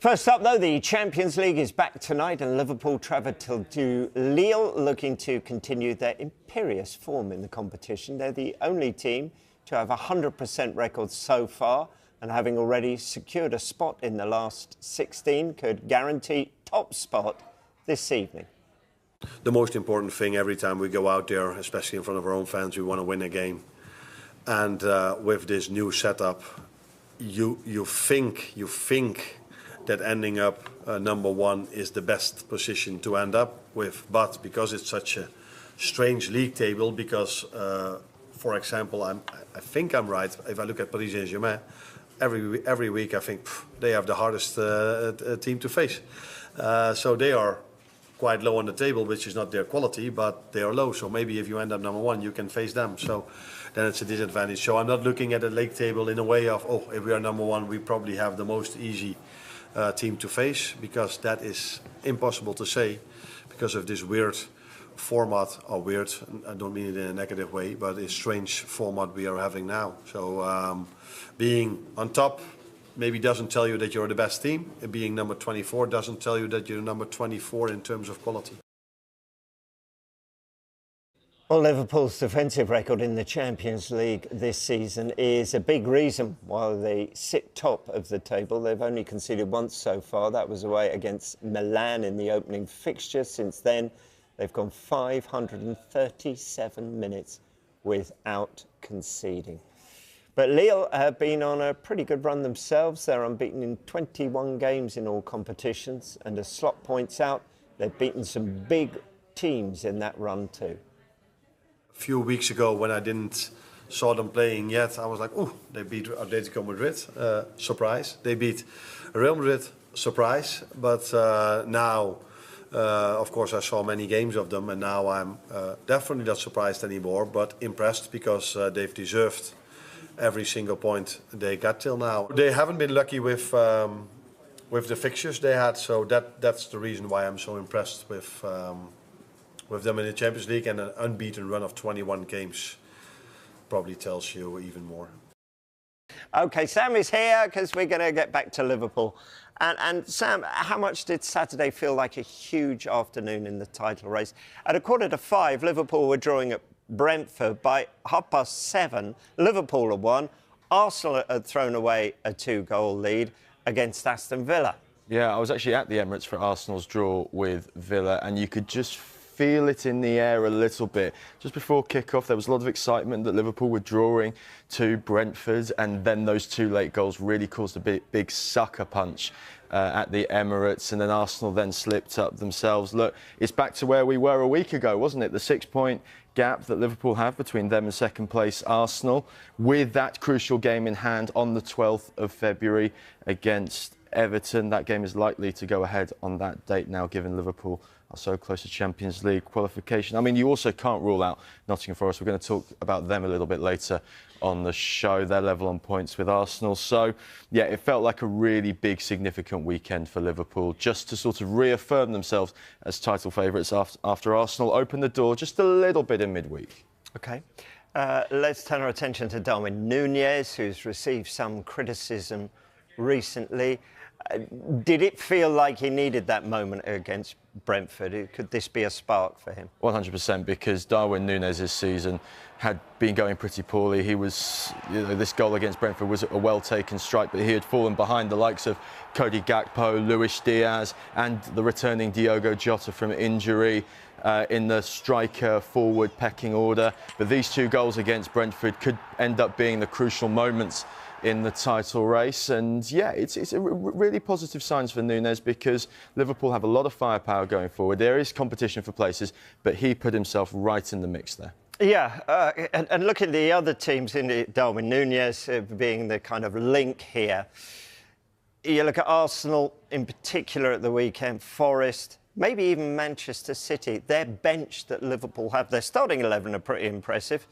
First up, though, the Champions League is back tonight and Liverpool travel to Lille, looking to continue their imperious form in the competition. They're the only team to have a 100% record so far, and having already secured a spot in the last 16, could guarantee top spot this evening. The most important thing every time we go out there, especially in front of our own fans, we want to win a game. And with this new setup, you think that ending up number one is the best position to end up with. But because it's such a strange league table, because, for example, I think I'm right, if I look at Parisian, every week I think they have the hardest team to face. So they are quite low on the table, which is not their quality, but they are low. So maybe if you end up number one, you can face them. So then it's a disadvantage. So I'm not looking at the league table in a way of, oh, if we are number one, we probably have the most easy team to face, because that is impossible to say because of this weird format, or weird, I don't mean it in a negative way, but a strange format we are having now. So being on top maybe doesn't tell you that you're the best team. Being number 24 doesn't tell you that you're number 24 in terms of quality. Well, Liverpool's defensive record in the Champions League this season is a big reason why they sit top of the table. They've only conceded once so far. That was away against Milan in the opening fixture. Since then, they've gone 537 minutes without conceding. But Lille have been on a pretty good run themselves. They're unbeaten in 21 games in all competitions. And as Klopp points out, they've beaten some big teams in that run too. A few weeks ago, when I didn't saw them playing yet, I was like, oh, they beat Atletico Madrid, surprise. They beat Real Madrid, surprise. But now, of course, I saw many games of them, and now I'm definitely not surprised anymore, but impressed, because they've deserved every single point they got till now. They haven't been lucky with the fixtures they had, so that's the reason why I'm so impressed with them in the Champions League. And an unbeaten run of 21 games probably tells you even more. OK, Sam is here because we're going to get back to Liverpool. And Sam, how much did Saturday feel like a huge afternoon in the title race? At 5:15, Liverpool were drawing at Brentford. By 7:30, Liverpool had won. Arsenal had thrown away a 2-goal lead against Aston Villa. Yeah, I was actually at the Emirates for Arsenal's draw with Villa, and you could just feel it in the air a little bit. Just before kick-off, there was a lot of excitement that Liverpool were drawing to Brentford, and then those two late goals really caused a big sucker punch at the Emirates, and then Arsenal then slipped up themselves. Look, it's back to where we were a week ago, wasn't it? The 6-point gap that Liverpool have between them and second place Arsenal, with that crucial game in hand on the 12th of February against Everton. That game is likely to go ahead on that date now, given Liverpool are so close to Champions League qualification. I mean, you also can't rule out Nottingham Forest. We're going to talk about them a little bit later on the show. They're level on points with Arsenal. So, yeah, it felt like a really big, significant weekend for Liverpool, just to sort of reaffirm themselves as title favourites after Arsenal opened the door just a little bit in midweek. OK. Let's turn our attention to Darwin Núñez, who's received some criticism recently. Did it feel like he needed that moment against Brentford? Could this be a spark for him? 100%, because Darwin Núñez this season had been going pretty poorly. He was, this goal against Brentford was a well-taken strike, but he had fallen behind the likes of Cody Gakpo, Luis Diaz, and the returning Diogo Jota from injury in the striker-forward pecking order. But these two goals against Brentford could end up being the crucial moments in the title race. And yeah, it's a really positive signs for Núñez, because Liverpool have a lot of firepower going forward. There is competition for places, but he put himself right in the mix there. Yeah, and look at the other teams in the Darwin Núñez being the kind of link here. You look at Arsenal in particular at the weekend, Forest, maybe even Manchester City. Their bench that Liverpool have, their starting 11 are pretty impressive.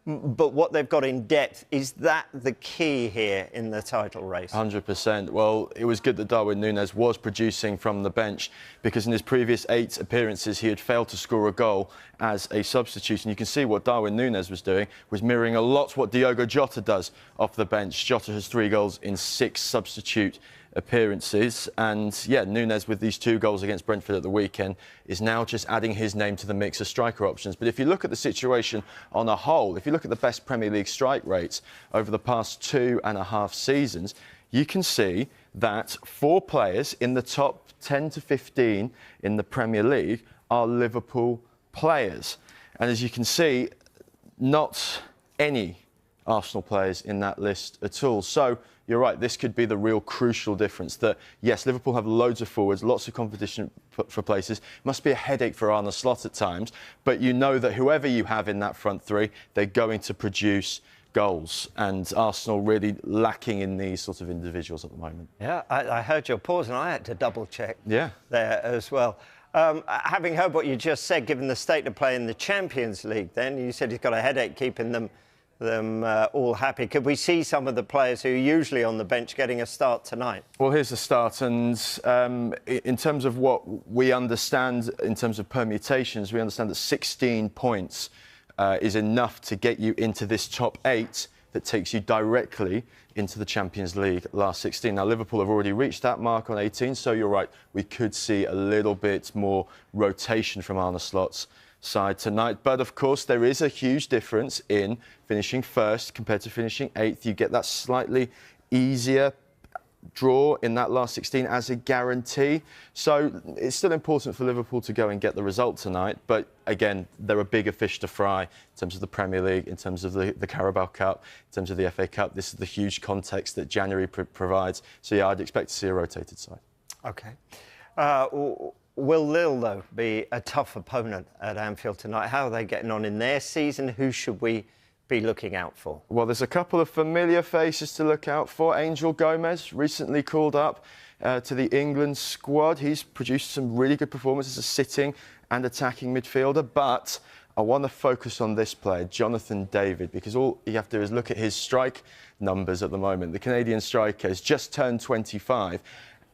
But what they've got in depth, is that the key here in the title race? 100%. Well, it was good that Darwin Núñez was producing from the bench, because in his previous 8 appearances, he had failed to score a goal as a substitute. And you can see what Darwin Núñez was doing was mirroring a lot what Diogo Jota does off the bench. Jota has 3 goals in 6 substitute appearances. And yeah, Núñez, with these 2 goals against Brentford at the weekend, is now just adding his name to the mix of striker options. But if you look at the situation on a whole, if you look at the best Premier League strike rates over the past 2.5 seasons, you can see that 4 players in the top 10 to 15 in the Premier League are Liverpool players. And as you can see, not any Arsenal players in that list at all. So you're right, this could be the real crucial difference, that yes, Liverpool have loads of forwards, lots of competition for places. Must be a headache for Arne Slot at times, but you know that whoever you have in that front 3, they're going to produce goals, and Arsenal really lacking in these sort of individuals at the moment. Yeah, I heard your pause and I had to double check there as well. Having heard what you just said, given the state of play in the Champions League, then you said he's got a headache keeping them all happy. Could we see some of the players who are usually on the bench getting a start tonight? Well, here's the start, and in terms of what we understand in terms of permutations, we understand that 16 points is enough to get you into this top 8 that takes you directly into the Champions League last 16. Now, Liverpool have already reached that mark on 18, so you're right, we could see a little bit more rotation from Arne Slot's side tonight. But, of course, there is a huge difference in finishing first compared to finishing 8th. You get that slightly easier draw in that last 16 as a guarantee. So it's still important for Liverpool to go and get the result tonight. But again, there are bigger fish to fry in terms of the Premier League, in terms of the Carabao Cup, in terms of the FA Cup. This is the huge context that January provides. So yeah, I'd expect to see a rotated side. OK. Will Lille, though, be a tough opponent at Anfield tonight? How are they getting on in their season? Who should we be looking out for? Well, there's a couple of familiar faces to look out for. Angel Gomez, recently called up to the England squad. He's produced some really good performances as a sitting and attacking midfielder. But I want to focus on this player, Jonathan David, because all you have to do is look at his strike numbers at the moment. The Canadian striker has just turned 25.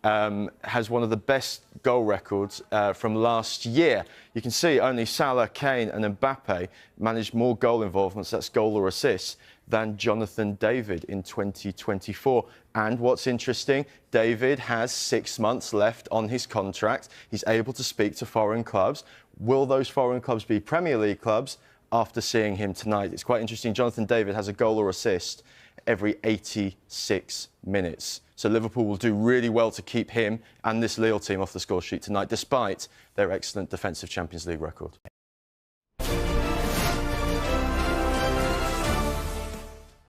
Has one of the best goal records from last year. You can see only Salah, Kane and Mbappe managed more goal involvements, that's goal or assists, than Jonathan David in 2024. And what's interesting, David has 6 months left on his contract. He's able to speak to foreign clubs. Will those foreign clubs be Premier League clubs after seeing him tonight? It's quite interesting. Jonathan David has a goal or assist every 86 minutes. So Liverpool will do really well to keep him and this Lille team off the score sheet tonight, despite their excellent defensive Champions League record.